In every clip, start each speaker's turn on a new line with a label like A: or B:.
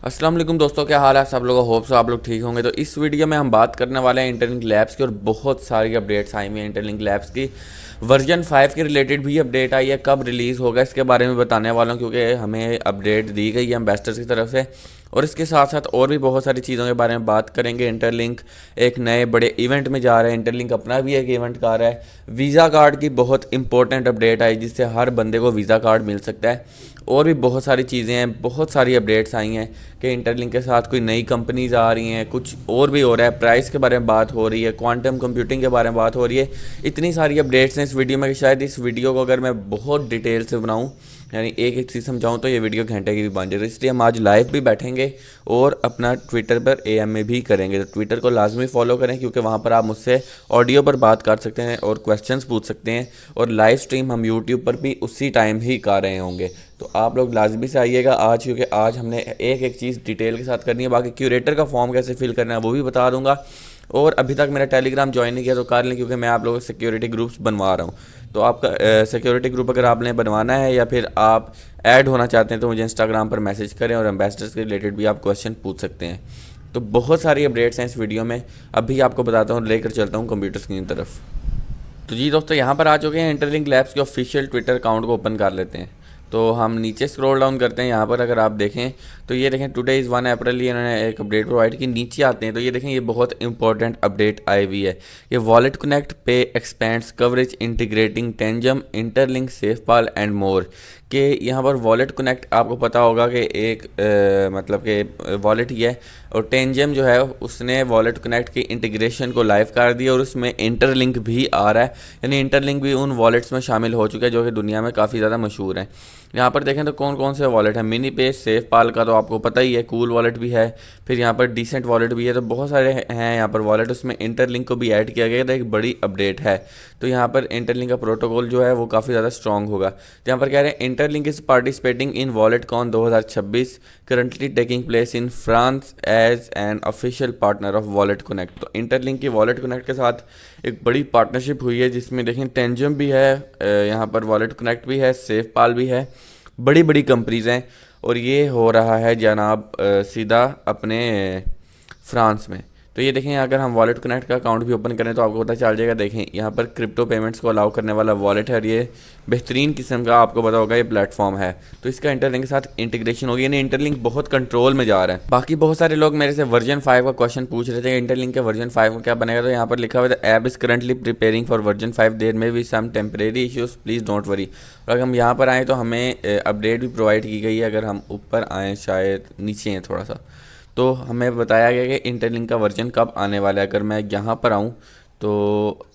A: अस्सलाम वालेकुम दोस्तों, क्या हाल है सब लोगों? होप सो आप लोग ठीक होंगे। तो इस वीडियो में हम बात करने वाले हैं इंटरलिंक लैब्स की, और बहुत सारी अपडेट्स आई हुई हैं इंटरलिंक लैब्स की। वर्जन 5 के रिलेटेड भी अपडेट आई है, कब रिलीज़ होगा इसके बारे में बताने वाला हूँ, क्योंकि हमें अपडेट दी गई है एम्बेसडर्स की तरफ से। और इसके साथ साथ और भी बहुत सारी चीज़ों के बारे में बात करेंगे। इंटरलिंक एक नए बड़े इवेंट में जा रहा है, इंटरलिंक अपना भी एक इवेंट कर रहा है। वीज़ा कार्ड की बहुत इंपॉर्टेंट अपडेट आई जिससे हर बंदे को वीज़ा कार्ड मिल सकता है। और भी बहुत सारी चीज़ें हैं, बहुत सारी अपडेट्स आई हैं कि इंटरलिंक के साथ कोई नई कंपनीज आ रही हैं, कुछ और भी हो रहा है, प्राइस के बारे में बात हो रही है, क्वांटम कंप्यूटिंग के बारे में बात हो रही है। इतनी सारी अपडेट्स हैं इस वीडियो में कि शायद इस वीडियो को अगर मैं बहुत डिटेल से बनाऊँ, यानी एक एक चीज़ समझाऊँ, तो ये वीडियो घंटे की भी बन जाएगी। इसलिए हम आज लाइव भी बैठेंगे और अपना ट्विटर पर एएम में भी करेंगे। तो ट्विटर को लाजमी फॉलो करें, क्योंकि वहाँ पर आप मुझसे ऑडियो पर बात कर सकते हैं और क्वेश्चंस पूछ सकते हैं। और लाइव स्ट्रीम हम यूट्यूब पर भी उसी टाइम ही कर रहे होंगे। तो आप लोग लाजमी से आइएगा आज, क्योंकि आज हमने एक एक चीज़ डिटेल के साथ करनी है। बाकी क्यूरेटर का फॉर्म कैसे फिल करना है वो भी बता दूंगा। और अभी तक मेरा टेलीग्राम ज्वाइन नहीं किया तो कर लें, क्योंकि मैं आप लोगों को सिक्योरिटी ग्रुप्स बनवा रहा हूँ। तो आपका सिक्योरिटी ग्रुप अगर आपने बनवाना है या फिर आप ऐड होना चाहते हैं तो मुझे इंस्टाग्राम पर मैसेज करें, और एम्बेसडर्स के रिलेटेड भी आप क्वेश्चन पूछ सकते हैं। तो बहुत सारी अपडेट्स हैं इस वीडियो में, अभी आपको बताता हूँ, लेकर चलता हूँ कंप्यूटर स्क्रीन तरफ। तो जी दोस्तों, यहाँ पर आ चुके हैं। इंटरलिंक लैब्स के ऑफिशियल ट्विटर अकाउंट को ओपन कर लेते हैं। तो हम नीचे स्क्रॉल डाउन करते हैं। यहाँ पर अगर आप देखें तो ये देखें, टुडे इज़ 1 अप्रैल, ये इन्होंने एक अपडेट प्रोवाइड की। नीचे आते हैं तो ये देखें, ये बहुत इंपॉर्टेंट अपडेट आई हुई है। ये Wallet Connect Pay expands coverage integrating Tangem Interlink SafePal and more. कि यहाँ पर वॉलेट कनेक्ट आपको पता होगा कि एक मतलब कि वॉलेट ही है, और टेंजम जो है उसने वॉलेट कनेक्ट की इंटीग्रेशन को लाइव कर दिया, और उसमें इंटरलिंक भी आ रहा है। यानी इंटरलिंक भी उन वॉलेट्स में शामिल हो चुका है जो कि दुनिया में काफ़ी ज़्यादा मशहूर हैं। यहाँ पर देखें तो कौन कौन से वॉलेट हैं। मिनी पे, सेफ पाल का तो आपको पता ही है, कूल वॉलेट भी है, फिर यहाँ पर डिसेंट वॉलेट भी है। तो बहुत सारे हैं यहाँ पर वॉलेट, उसमें इंटरलिंक को भी ऐड किया गया था, एक बड़ी अपडेट है। तो यहाँ पर इंटरलिंक का प्रोटोकॉल जो है वो काफ़ी ज़्यादा स्ट्रॉन्ग होगा। तो यहाँ पर कह रहे हैं, Interlink is participating in wallet con 2026 currently taking place in France as an official partner of wallet connect. तो इंटरलिंक की वॉलेट कनेक्ट के साथ एक बड़ी पार्टनरशिप हुई है, जिसमें देखें टेंजम भी है, यहाँ पर वॉलेट कनेक्ट भी है, सेफ पाल भी है, बड़ी बड़ी कंपनीज हैं। और ये हो रहा है जनाब सीधा अपने फ्रांस में। तो ये देखें, अगर हम वॉलेट कनेक्ट का अकाउंट भी ओपन करें तो आपको पता चल जाएगा। देखें यहाँ पर क्रिप्टो पेमेंट्स को अलाउ करने वाला वॉलेट है, और ये बेहतरीन किस्म का आपको पता होगा ये प्लेटफॉर्म है। तो इसका इंटरलिंक के साथ इंटीग्रेशन होगी, यानी इंटरलिंक बहुत कंट्रोल में जा रहा है। बाकी बहुत सारे लोग मेरे से वर्जन 5 का क्वेश्चन पूछ रहे थे, इंटरलिंक के वर्जन 5 में क्या बनेगा। तो यहाँ पर लिखा हुआ है, app is currently preparing for version 5, there may be some temporary issues, please don't worry. और अगर हम यहाँ पर आएँ तो हमें अपडेट भी प्रोवाइड की गई है। अगर हम ऊपर आएँ, शायद नीचे हैं थोड़ा सा, तो हमें बताया गया कि इंटरलिंक का वर्जन कब आने वाला है। अगर मैं यहाँ पर आऊँ तो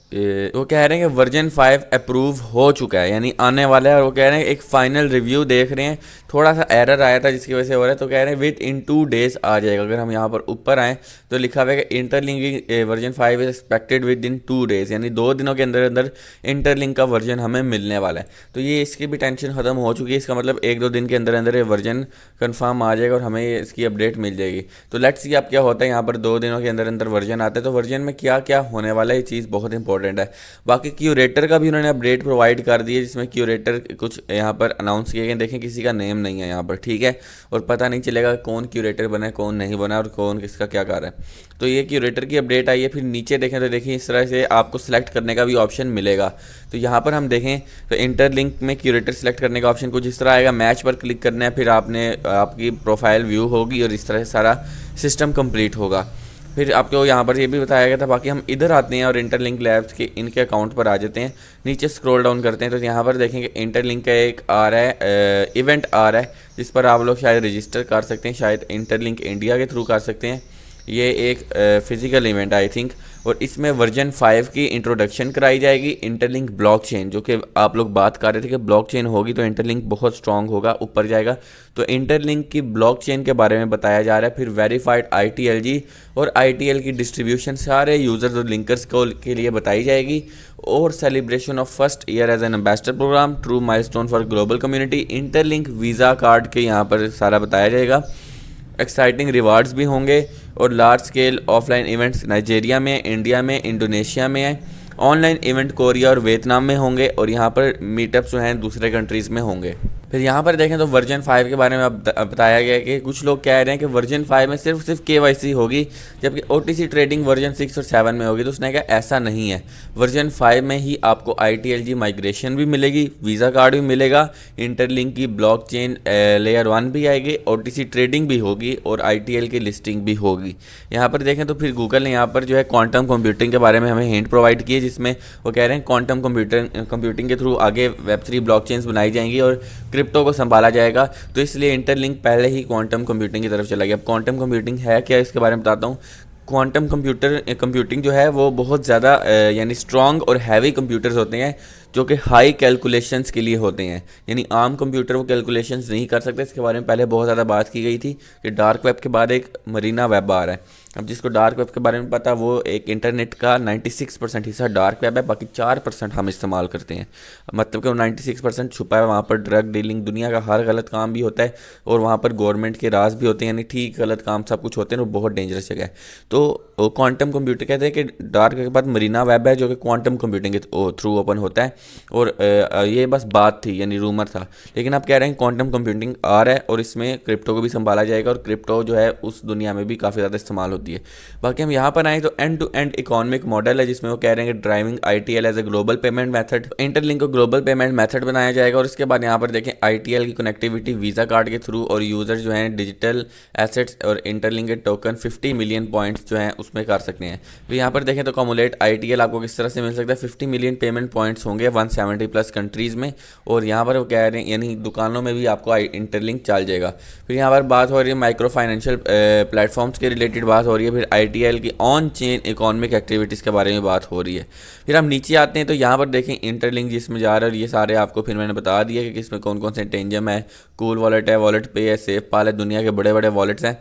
A: वो कह रहे हैं कि वर्जन 5 अप्रूव हो चुका है, यानी आने वाला है। और वो कह रहे हैं एक फ़ाइनल रिव्यू देख रहे हैं, थोड़ा सा एरर आया था जिसकी वजह से हो रहा है। तो कह रहे हैं विद इन 2 डेज़ आ जाएगा। अगर हम यहाँ पर ऊपर आएँ तो लिखा हुआ है कि interlink version 5 is expected with in 2 days, यानी 2 दिनों के अंदर अंदर इंटरलिंक का वर्जन हमें मिलने वाला है। तो ये इसकी भी टेंशन ख़त्म हो चुकी है। इसका मतलब 1-2 दिन के अंदर अंदर ये वर्जन कन्फर्म आ जाएगा और हमें इसकी अपडेट मिल जाएगी। तो लेट्स सी अब क्या होता है। यहाँ पर 2 दिनों के अंदर अंदर वर्जन आता है, तो वर्जन में क्या क्या होने वाला है, ये चीज़ बहुत इंपॉर्टेंट है। बाकी क्यूरेटर का भी उन्होंने अपडेट प्रोवाइड कर दी है, जिसमें क्यूरेटर कुछ यहाँ पर अनाउंस किए गए। देखें, किसी का नेम नहीं है यहाँ पर, ठीक है, और पता नहीं चलेगा कौन क्यूरेटर बना है, कौन नहीं बना, और कौन किसका क्या कर रहा है। तो ये क्यूरेटर की अपडेट आई है। फिर नीचे देखें तो देखिए इस तरह से आपको सिलेक्ट करने का भी ऑप्शन मिलेगा। तो यहाँ पर हम देखें तो इंटरलिंक में क्यूरेटर सेलेक्ट करने का ऑप्शन कुछ इस तरह आएगा। मैच पर क्लिक करना है, फिर आपने आपकी प्रोफाइल व्यू होगी और इस तरह से सारा सिस्टम कंप्लीट होगा। फिर आपको यहाँ पर ये भी बताया गया था। बाकी हम इधर आते हैं और इंटरलिंक लैब्स के इनके अकाउंट पर आ जाते हैं। नीचे स्क्रॉल डाउन करते हैं तो यहाँ पर देखेंगे इंटरलिंक का एक आ रहा है, इवेंट आ रहा है, जिस पर आप लोग शायद रजिस्टर कर सकते हैं, शायद इंटरलिंक इंडिया के थ्रू कर सकते हैं। ये एक फिज़िकल इवेंट आई थिंक, और इसमें वर्जन 5 की इंट्रोडक्शन कराई जाएगी। इंटरलिंक ब्लॉकचेन, जो कि आप लोग बात कर रहे थे कि ब्लॉकचेन होगी तो इंटरलिंक बहुत स्ट्रांग होगा, ऊपर जाएगा। तो इंटरलिंक की ब्लॉकचेन के बारे में बताया जा रहा है। फिर वेरीफाइड ITLG और ITL की डिस्ट्रीब्यूशन सारे यूज़र्स और लिंकर्स को के लिए बताई जाएगी। और celebration of first year as an ambassador program, true milestone for global community, Interlink Visa card के यहाँ पर सारा बताया जाएगा। एक्साइटिंग रिवार्ड्स भी होंगे, और large scale offline events Nigeria में, इंडिया में, इंडोनेशिया में है। ऑनलाइन इवेंट कोरिया और वियतनाम में होंगे, और यहाँ पर मीटअप्स जो हैं दूसरे कंट्रीज़ में होंगे। फिर यहाँ पर देखें तो वर्जन 5 के बारे में अब बताया गया है कि कुछ लोग कह रहे हैं कि वर्जन 5 में सिर्फ केवाईसी होगी, जबकि ओटीसी ट्रेडिंग वर्जन 6 और 7 में होगी। तो उसने कहा ऐसा नहीं है, वर्जन 5 में ही आपको ITLG माइग्रेशन भी मिलेगी, वीज़ा कार्ड भी मिलेगा, इंटरलिंक की ब्लॉकचेन लेयर 1 भी आएगी, ओटीसी ट्रेडिंग भी होगी और ITL की लिस्टिंग भी होगी। यहाँ पर देखें तो फिर गूगल ने यहाँ पर जो है क्वांटम कंप्यूटिंग के बारे में हमें हिंट प्रोवाइड किए, जिसमें वो कह रहे हैं क्वांटम कंप्यूटिंग के थ्रू आगे वेब3 ब्लॉकचेन्स बनाई जाएंगी और क्रिप्टो को संभाला जाएगा। तो इसलिए इंटरलिंक पहले ही क्वांटम कंप्यूटिंग की तरफ चला गया। अब क्वांटम कंप्यूटिंग है क्या, इसके बारे में बताता हूँ। क्वांटम कंप्यूटिंग जो है वो बहुत ज़्यादा यानी स्ट्रॉन्ग और हैवी कंप्यूटर्स होते हैं जो कि हाई कैलकुलेशंस के लिए होते हैं, यानी आम कंप्यूटर वो कैलकुलेशंस नहीं कर सकते। इसके बारे में पहले बहुत ज़्यादा बात की गई थी कि डार्क वेब के बाद एक मरीना वेब आ रहा है। अब जिसको डार्क वेब के बारे में पता, वो एक इंटरनेट का 96% हिस्सा डार्क वेब है, बाकी 4% हम इस्तेमाल करते हैं। मतलब कि वो 96% छुपा है, वहाँ पर ड्रग डीलिंग, दुनिया का हर गलत काम भी होता है और वहाँ पर गवर्नमेंट के राज भी होते हैं, यानी ठीक गलत काम सब कुछ होते हैं। वो बहुत डेंजरस जगह है। तो क्वांटम कंप्यूटर कहते हैं कि डार्क वेब के बाद मरीना वेब है जो कि क्वांटम कंप्यूटिंग के थ्रू ओपन होता है। और ये बस बात थी, यानी रूमर था, लेकिन आप कह रहे हैं क्वांटम कंप्यूटिंग आ रहा है और इसमें क्रिप्टो को भी संभाला जाएगा और क्रिप्टो जो है उस दुनिया में भी काफ़ी ज़्यादा इस्तेमाल होती है। बाकी हम यहाँ पर आए तो end to end economic model है, जिसमें वो कह रहे हैं कि driving ITL as a global payment method, Interlink को ग्लोबल पेमेंट मेथड बनाया जाएगा। और इसके बाद यहाँ पर देखें ITL की कनेक्टिविटी वीज़ा कार्ड के थ्रू और यूज़र जो हैं डिजिटल एसेट्स और इंटरलिंक के टोकन 50 मिलियन पॉइंट्स जो हैं उसमें कर सकते हैं। फिर यहाँ पर देखें तो कमुलेट ITL आपको किस तरह से मिल सकता है, 50 मिलियन पेमेंट पॉइंट्स होंगे 170+ कंट्रीज़ में। और यहाँ पर वो कह रहे हैं यानी दुकानों में भी आपको इंटरलिंक चल जाएगा। फिर यहाँ पर बात हो रही है माइक्रो फाइनेंशियल प्लेटफॉर्म्स के रिलेटेड बात हो रही है। फिर ITL की ऑन चेन इकोनॉमिक एक्टिविटीज़ के बारे में बात हो रही है। फिर हम नीचे आते हैं तो यहाँ पर देखें इंटरलिंक जिसमें जा रहा है, और ये सारे आपको फिर मैंने बता दिया कि इसमें कौन कौन से टेंजम है, कूल वॉलेट है, वॉलेट पे है, सेफ पाल है, दुनिया के बड़े बड़े वॉलेट्स हैं।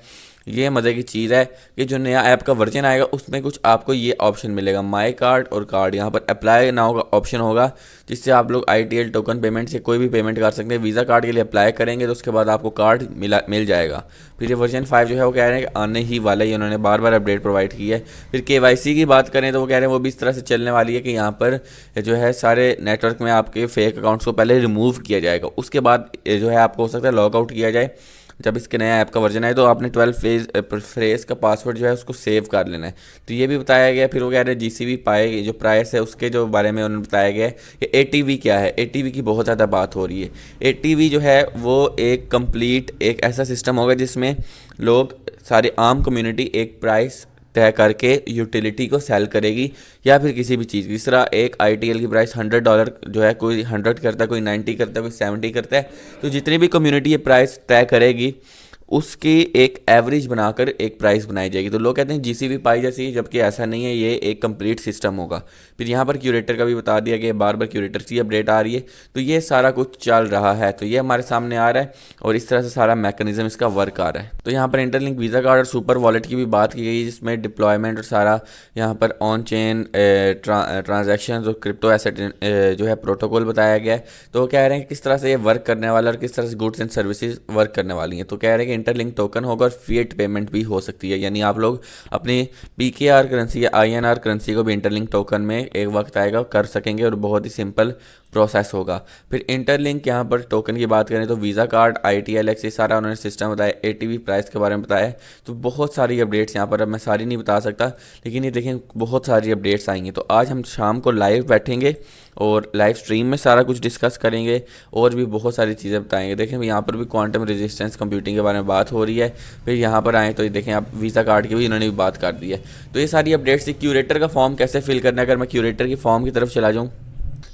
A: ये मज़े की चीज़ है कि जो नया ऐप का वर्जन आएगा उसमें कुछ आपको ये ऑप्शन मिलेगा, माई कार्ड और कार्ड। यहाँ पर अप्लाई नाउ का ऑप्शन होगा, जिससे आप लोग ITL टोकन पेमेंट से कोई भी पेमेंट कर सकते हैं। वीज़ा कार्ड के लिए अप्लाई करेंगे तो उसके बाद आपको कार्ड मिल जाएगा। फिर ये वर्जन 5 जो है वो कह रहे हैं कि आने ही वाला है, उन्होंने बार बार अपडेट प्रोवाइड की है। फिर KYC की बात करें तो वो कह रहे हैं वो भी इस तरह से चलने वाली है कि यहाँ पर जो है सारे नेटवर्क में आपके फेक अकाउंट्स को पहले रिमूव किया जाएगा, उसके बाद जो है आपको हो सकता है लॉग आउट किया जाए। जब इसके नया ऐप का वर्जन आए तो आपने 12 फ्रेज का पासवर्ड जो है उसको सेव कर लेना है। तो ये भी बताया गया। फिर वो कह रहे हैं GCV पाए जो प्राइस है उसके जो बारे में उन्होंने बताया गया है कि ATV क्या है। ATV की बहुत ज़्यादा बात हो रही है। ATV जो है वो एक कंप्लीट एक ऐसा सिस्टम होगा जिसमें लोग सारी आम कम्युनिटी एक प्राइस तय करके यूटिलिटी को सेल करेगी या फिर किसी भी चीज़ की। जिस तरह एक ITL की प्राइस $100 जो है, कोई 100 करता है, कोई 90 करता है, कोई 70 करता है। तो जितनी भी कम्युनिटी ये प्राइस तय करेगी उसकी एक एवरेज बनाकर एक प्राइस बनाई जाएगी। तो लोग कहते हैं GCV पाई जैसी, जबकि ऐसा नहीं है, ये एक कंप्लीट सिस्टम होगा। फिर यहाँ पर क्यूरेटर का भी बता दिया कि बार बार क्यूरेटर की अपडेट आ रही है। तो ये सारा कुछ चल रहा है, तो ये हमारे सामने आ रहा है और इस तरह से सारा मैकेनिज्म इसका वर्क आ रहा है। तो यहाँ पर इंटरलिंक वीज़ा कार्ड और सुपर वॉलेट की भी बात की गई, जिसमें डिप्लॉयमेंट और सारा यहाँ पर ऑन चेन ट्रांजेक्शन और क्रिप्टो एसेट जो है प्रोटोकॉल बताया गया है। तो वो कह रहे हैं किस तरह से ये वर्क करने वाला और किस तरह से गुड्स एंड सर्विसेज वर्क करने वाली हैं। तो कह रहे हैं कि इंटरलिंक टोकन होगा और फिएट पेमेंट भी हो सकती है, यानी आप लोग अपनी PKR करेंसी या INR करेंसी को भी इंटरलिंक टोकन में एक वक्त आएगा कर सकेंगे और बहुत ही सिंपल प्रोसेस होगा। फिर इंटरलिंक यहाँ पर टोकन की बात करें तो वीज़ा कार्ड, ITLX, ये सारा उन्होंने सिस्टम बताया। ATV प्राइस के बारे में बताया। तो बहुत सारी अपडेट्स यहाँ पर, अब मैं सारी नहीं बता सकता, लेकिन ये देखें बहुत सारी अपडेट्स आएंगी। तो आज हम शाम को लाइव बैठेंगे और लाइव स्ट्रीम में सारा कुछ डिस्कस करेंगे और भी बहुत सारी चीज़ें बताएंगे। देखें यहाँ पर भी क्वांटम रेजिस्टेंस कंप्यूटिंग के बारे में बात हो रही है। फिर यहाँ पर आएँ तो ये देखें आप वीज़ा कार्ड की भी इन्होंने भी बात कर दी है। तो ये सारी अपडेट्स थी। क्यूरेटर का फॉर्म कैसे फिल करना है, अगर मैं क्यूरेटर की फॉर्म की तरफ चला जाऊँ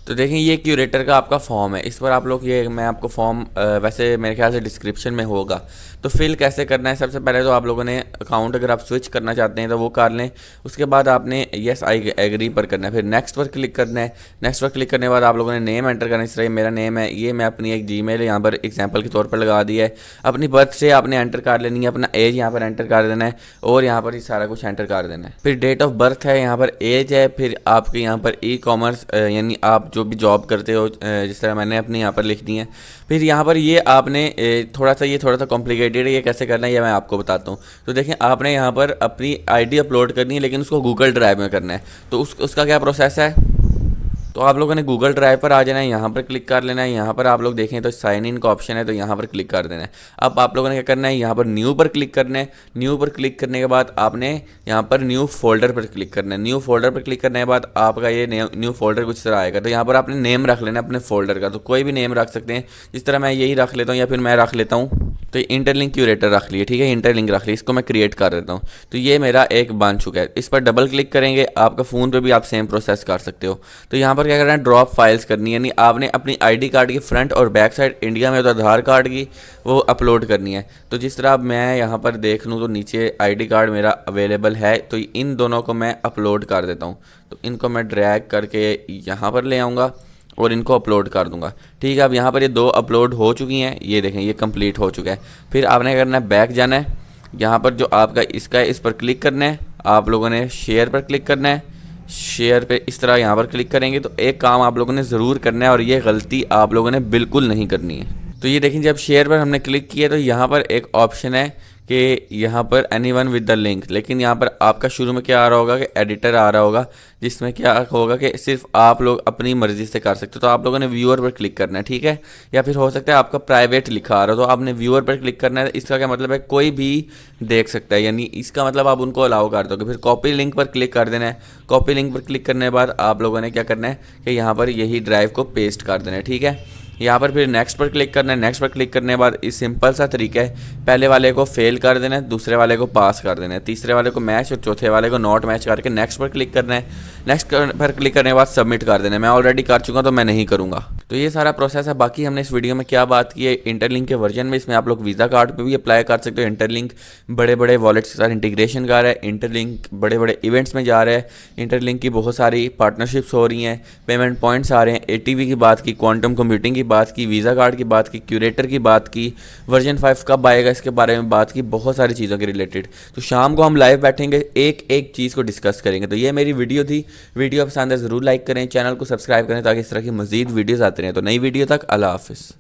A: तो देखें ये क्यूरेटर का आपका फॉर्म है। इस पर आप लोग ये मैं आपको फॉर्म वैसे मेरे ख्याल से डिस्क्रिप्शन में होगा। तो फिल कैसे करना है, सबसे पहले तो आप लोगों ने अकाउंट अगर आप स्विच करना चाहते हैं तो वो कर लें। उसके बाद आपने यस आई एग्री पर करना है, फिर नेक्स्ट पर क्लिक करना है। नेक्स्ट पर क्लिक करने के बाद आप लोगों ने नेम एंटर करना है। इस तरह मेरा नेम है, ये मैं अपनी एक जीमेल यहाँ पर एग्जांपल के तौर पर लगा दिया है। अपनी बर्थ से आपने एंटर कर लेनी है, अपना एज यहाँ पर एंटर कर देना है और यहाँ पर ये सारा कुछ एंटर कर देना है। फिर डेट ऑफ बर्थ है, यहाँ पर एज है, फिर आपके यहाँ पर ई-कॉमर्स यानी आप जो भी जॉब करते हो, जिस तरह मैंने अपने यहाँ पर लिख दी है। फिर यहाँ पर ये आपने थोड़ा सा कॉम्प्लिकेटेड है, ये कैसे करना है ये मैं आपको बताता हूँ। तो देखें आपने यहाँ पर अपनी ID अपलोड करनी है, लेकिन उसको गूगल ड्राइव में करना है। तो उसका क्या प्रोसेस है, तो आप लोगों ने गूगल ड्राइव पर आ जाना है, यहाँ पर क्लिक कर लेना है। यहाँ पर आप लोग देखें तो साइन इन का ऑप्शन है, तो यहाँ पर क्लिक कर देना है। अब आप लोगों ने क्या करना है, यहाँ पर न्यू पर क्लिक करना है। न्यू पर क्लिक करने के बाद आपने यहाँ पर न्यू फोल्डर पर क्लिक करना है। न्यू फोल्डर पर क्लिक करने के बाद आपका ये न्यू फोल्डर कुछ तरह आएगा। तो यहाँ पर आपने नेम रख लेना है अपने फोल्डर का, तो कोई भी नेम रख सकते हैं, जिस तरह मैं यही रख लेता हूँ या फिर मैं रख लेता हूँ तो इंटरलिंक क्यूरेटर रख लिए, ठीक है, इंटरलिंक रख लिया। इसको मैं क्रिएट कर देता हूँ। तो ये मेरा एक बन चुका है। इस पर डबल क्लिक करेंगे, आपका फ़ोन पे भी आप सेम प्रोसेस कर सकते हो। तो यहाँ पर क्या करना है, ड्रॉप फाइल्स करनी है, यानी आपने अपनी आईडी कार्ड की फ्रंट और बैक साइड, इंडिया में तो आधार कार्ड की, वो अपलोड करनी है। तो जिस तरह अब मैं यहाँ पर देख लूँ तो नीचे आईडी कार्ड मेरा अवेलेबल है, तो इन दोनों को मैं अपलोड कर देता हूँ। तो इनको मैं ड्रैग करके यहाँ पर ले आऊँगा और इनको अपलोड कर दूंगा, ठीक है। अब यहाँ पर ये दो अपलोड हो चुकी हैं, ये देखें ये कंप्लीट हो चुका है। फिर आपने क्या करना है, बैक जाना है, यहाँ पर जो आपका इसका है इस पर क्लिक करना है। आप लोगों ने शेयर पर क्लिक करना है, शेयर पे इस तरह यहाँ पर क्लिक करेंगे। तो एक काम आप लोगों ने ज़रूर करना है और ये गलती आप लोगों ने बिल्कुल नहीं करनी है। तो ये देखें जब शेयर पर हमने क्लिक किया तो यहाँ पर एक ऑप्शन है कि यहाँ पर एनीवन विद द लिंक, लेकिन यहाँ पर आपका शुरू में क्या आ रहा होगा कि एडिटर आ रहा होगा, जिसमें क्या होगा कि सिर्फ आप लोग अपनी मर्ज़ी से कर सकते हो। तो आप लोगों ने व्यूअर पर क्लिक करना है, ठीक है, या फिर हो सकता है आपका प्राइवेट लिखा आ रहा हो तो आपने व्यूअर पर क्लिक करना है। इसका क्या मतलब है, कोई भी देख सकता है, यानी इसका मतलब आप उनको अलाउ कर दोगे। फिर कॉपी लिंक पर क्लिक कर देना है। कॉपी लिंक पर क्लिक करने के बाद आप लोगों ने क्या करना है कि यहाँ पर यही ड्राइव को पेस्ट कर देना है, ठीक है। यहाँ पर फिर नेक्स्ट पर क्लिक करना है। नेक्स्ट पर क्लिक करने के बाद इस सिंपल सा तरीका है, पहले वाले को फेल कर देना है, दूसरे वाले को पास कर देना है, तीसरे वाले को मैच और चौथे वाले को नॉट मैच करके नेक्स्ट पर क्लिक करना है। नेक्स्ट पर क्लिक करने के बाद सबमिट कर देना है। मैं ऑलरेडी कर चुका तो मैं नहीं करूँगा। तो ये सारा प्रोसेस है। बाकी हमने इस वीडियो में क्या बात की है, इंटरलिंक के वर्जन में इसमें आप लोग वीज़ा कार्ड पर भी अप्लाई कर सकते हो। इंटरलिंक बड़े बड़े वॉलेट्स के साथ इंटीग्रेशन कर रहा है, इंटरलिंक बड़े बड़े इवेंट्स में जा रहा है, इंटरलिंक की बहुत सारी पार्टनरशिप्स हो रही हैं, पेमेंट पॉइंट्स आ रहे हैं, ATV की बात की, क्वांटम कंप्यूटिंग की बात की, वीज़ा कार्ड की बात की, क्यूरेटर की बात की, वर्जन 5 कब आएगा इसके बारे में बात की, बहुत सारी चीज़ों के रिलेटेड। तो शाम को हम लाइव बैठेंगे, एक एक चीज़ को डिस्कस करेंगे। तो ये मेरी वीडियो थी। वीडियो पसंद है ज़रूर लाइक करें, चैनल को सब्सक्राइब करें ताकि इस तरह की मज़ीद वीडियोज़ आते रहें। तो नई वीडियो तक अल्लाह हाफ़िज़।